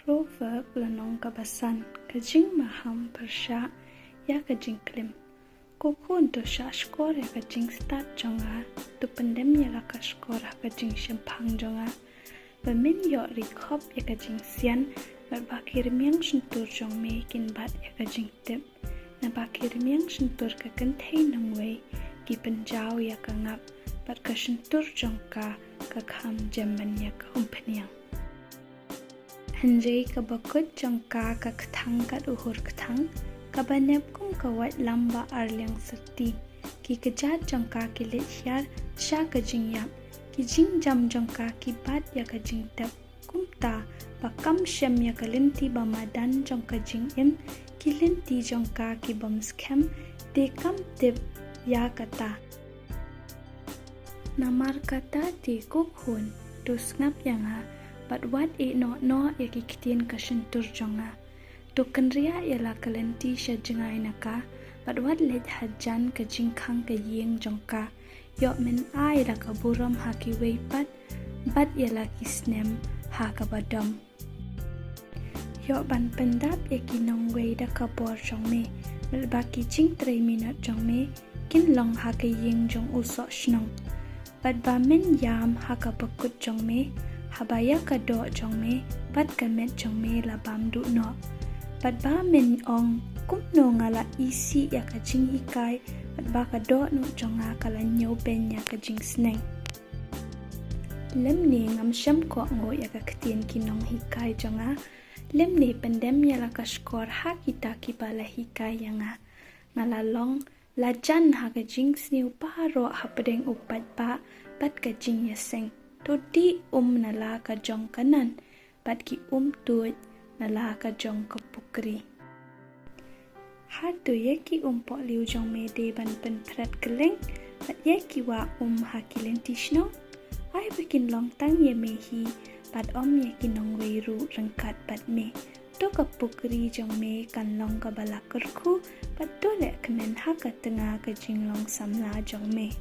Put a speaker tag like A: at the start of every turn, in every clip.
A: Proberb lanong kabasan ka Jingmaham Pyrshah ya ka Jingklim. Kokun to shashkor ya ka jing start jonga to pandem ya la ka shkor ka jing shaphang jonga. Bamin yo rikop ya ka jing sian bat bakir miang shentur jong me kin bat ya ka jing tip. Na bakir miang shentur ka kantay nang way ki penjau ya ka ngap bat ka shentur jong ka kham jaman ya ka umpanyang. Hanjay ka bakut jong ka ktang kat uhur ktang ka banep kum ka wat lamba arliang serti ki kejat jong ka ki lit syar sya ka jing yap ki jing jam jong ka ki bat ya ka jing tep kum ta bakam shem ya ka linti bamadan jong ka jing im ki linti jong ka ki bam skem de kam tip ya kata namar kata ti kuk hun tu snap yang ha bat wat no ya ki ktien ka shentur jonga to kanria ya la kalenti sha jingai naka bat wat let hajan ka jingkhang ka yeng jongka yo men ai la ka buram ha ki wei bat ya la ki snem ha ka badam yo ban pendap ya ki nong wei da ka bor jong me bal ba ki jing 3 minute jong me kin long ha ka yeng jong uso shnong bat ba men yam ha ka bakut jong me habaya ka do jong me bat ka met jong me la bam du no bat ba men ong kum no ngala isi ya ka jing hikai bat ba ka do no jong nga kala nyew ben ya ka jing sneng lem ni ngam sham ko ngo ya ka ktien ki nong hikai jong nga lem ni pandem ya la ka skor ha kita ki bala hikai ya nga ngala long la jan ha ka jing sngewbha ro ha pedeng upat ba bat ka jing ya seng to di nala ka jong kanan bat ki tuit nala ka jong ka pukri har to ye ki po liu jong me de ban pen prat keleng bat ye ki wa ha ki lenti shno ai bikin long tang ye me hi bat ye ki nong wei ru rangkat bat me to ka pukri jong me kan long ka bala kerku bat to le kemen ha ka tengah ka jing long samla jong me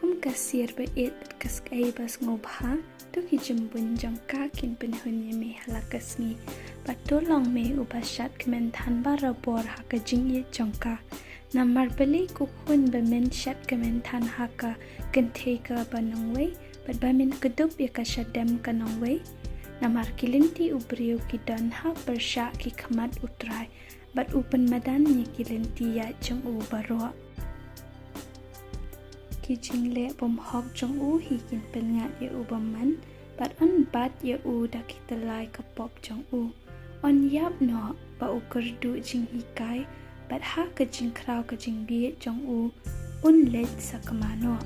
A: kum kasir ba it kaskai bas sngewbha to ki jimbun jong ka kin penhun ye me halakas ni bat to long me ubashat kemen than ba rabor ha ka jing ye jong ka namar bali ku hun ba men shat kemen than ha ka kenthe ka banong wei bat ba men kedup ya ka shadem ka nong wei namar kilinti ubriu ki dan ha Pyrshah ki khamat utrai bat upan madan ni kilinti ya jong u baro ki jingle bom hok jong u hi kin pengat ye u baman bat on bat ye u da kitalai ka pop jong u on yap no ba u kerdu jing hikai bat ha ka jing kraw ka jing bi jong u un let sakamano